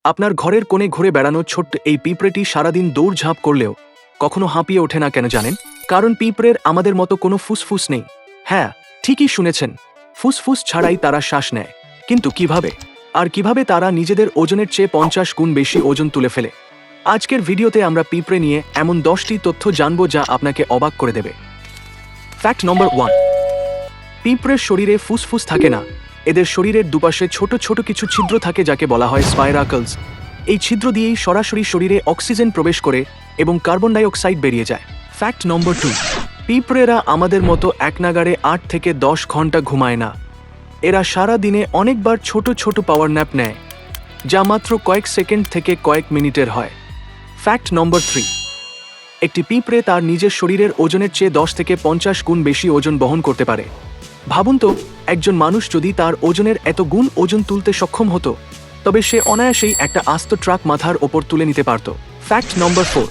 আপনার ঘরের কোণে ঘুরে বেড়ানো ছোট্ট এই পিঁপড়েটি সারাদিন দৌড়ঝাঁপ করলেও কখনো হাঁপিয়ে ওঠে না কেন জানেন? কারণ পিঁপড়ের আমাদের মতো কোনো ফুসফুস নেই। হ্যাঁ, ঠিকই শুনেছেন, ফুসফুস ছাড়াই তারা শ্বাস নেয়। কিন্তু কিভাবে? আর কিভাবে তারা নিজেদের ওজনের চেয়ে 50 গুণ বেশি ওজন তুলে ফেলে? আজকের ভিডিওতে আমরা পিঁপড়ে নিয়ে এমন 10টি তথ্য জানব যা আপনাকে অবাক করে দেবে। ফ্যাক্ট নম্বর 1। পিঁপড়ের শরীরে ফুসফুস থাকে না। এদের শরীরের দুপাশে ছোট ছোট কিছু ছিদ্র থাকে যাকে বলা হয় স্পাইরাকলস। এই ছিদ্র দিয়েই সরাসরি শরীরে অক্সিজেন প্রবেশ করে এবং কার্বন ডাই অক্সাইড বেরিয়ে যায়। ফ্যাক্ট নম্বর 2। পিঁপড়েরা আমাদের মতো একনাগাড়ে 8 থেকে 10 ঘন্টা ঘুমায় না। এরা সারা দিনে অনেকবার ছোট ছোট পাওয়ার ন্যাপ নেয়, যা মাত্র কয়েক সেকেন্ড থেকে কয়েক মিনিটের হয়। ফ্যাক্ট নম্বর 3। একটি পিঁপড়ে তার নিজের শরীরের ওজনের চেয়ে 10 থেকে 50 গুণ বেশি ওজন বহন করতে পারে। ভাবুন তো, একজন মানুষ যদি তার ওজনের এত গুণ ওজন তুলতে সক্ষম হতো, তবে সে অনায়াসেই একটা আস্ত ট্রাক মাথার ওপর তুলে নিতে পারত। ফ্যাক্ট নম্বর 4।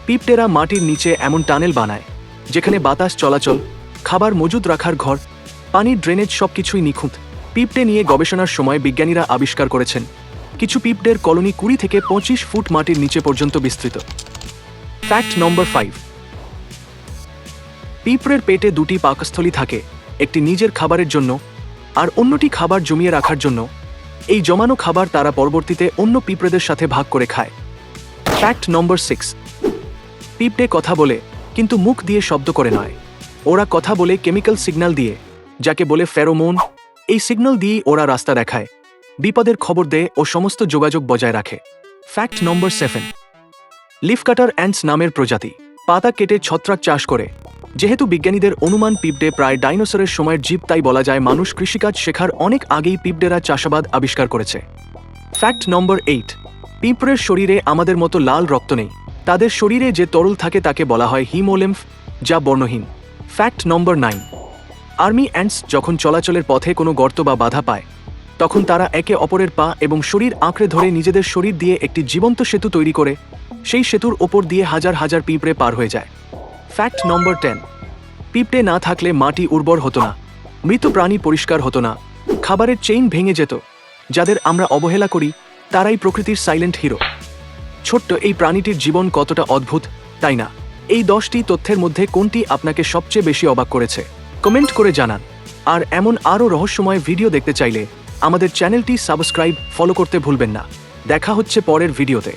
পিঁপড়েরা মাটির নিচে এমন টানেল বানায় যেখানে বাতাস চলাচল, খাবার মজুদ রাখার ঘর, পানির ড্রেনেজ সবকিছুই নিখুঁত। পিঁপড়ে নিয়ে গবেষণার সময় বিজ্ঞানীরা আবিষ্কার করেছেন কিছু পিঁপড়ের কলোনি 20 থেকে 25 ফুট মাটির নিচে পর্যন্ত বিস্তৃত। ফ্যাক্ট নম্বর 5। পিঁপড়ের পেটে 2টি পাকস্থলী থাকে, একটি নিজের খাবারের জন্য আর অন্যটি খাবার জমিয়ে রাখার জন্য। এই জমানো খাবার তারা পরবর্তীতে অন্য পিঁপড়েদের সাথে ভাগ করে খায়। ফ্যাক্ট নম্বর 6। পিঁপড়ে কথা বলে, কিন্তু মুখ দিয়ে শব্দ করে নয়। ওরা কথা বলে কেমিক্যাল সিগন্যাল দিয়ে, যাকে বলে ফেরোমোন। এই সিগন্যাল দিয়েই ওরা রাস্তা দেখায়, বিপদের খবর দেয় ও সমস্ত যোগাযোগ বজায় রাখে। ফ্যাক্ট নম্বর 7। লিফ কাটার অ্যান্টস নামের প্রজাতি পাতা কেটে ছত্রাক চাষ করে। যেহেতু বিজ্ঞানীদের অনুমান পিঁপড়ে প্রায় ডাইনোসরের সময়ের জীব, তাই বলা যায় মানুষ কৃষিকাজ শেখার অনেক আগেই পিঁপড়েরা চাষাবাদ আবিষ্কার করেছে। ফ্যাক্ট নম্বর 8। পিঁপড়ের শরীরে আমাদের মতো লাল রক্ত নেই। তাদের শরীরে যে তরল থাকে তাকে বলা হয় হিমোলিম্ফ, যা বর্ণহীন। ফ্যাক্ট নম্বর 9। আর্মি অ্যান্টস যখন চলাচলের পথে কোনো গর্ত বা বাধা পায়, তখন তারা একে অপরের পা এবং শরীর আঁকড়ে ধরে নিজেদের শরীর দিয়ে একটি জীবন্ত সেতু তৈরি করে সেই সেতুর ওপর দিয়ে হাজার হাজার পিঁপড়ে পার হয়ে যায়। ফ্যাক্ট নম্বর 10। পিঁপড়ে না থাকলে মাটি উর্বর হতো না, মৃত প্রাণী পরিষ্কার হতো না, খাবারের চেইন ভেঙে যেত। যাদের আমরা অবহেলা করি তারাই প্রকৃতির সাইলেন্ট হিরো। ছোট্ট এই প্রাণীটির জীবন কতটা অদ্ভুত, তাই না? এই 10টি তথ্যের মধ্যে কোনটি আপনাকে সবচেয়ে বেশি অবাক করেছে? কমেন্ট করে জানান। আর এমন আরও রহস্যময় ভিডিও দেখতে চাইলে আমাদের চ্যানেলটি সাবস্ক্রাইব, ফলো করতে ভুলবেন না। দেখা হচ্ছে পরের ভিডিওতে।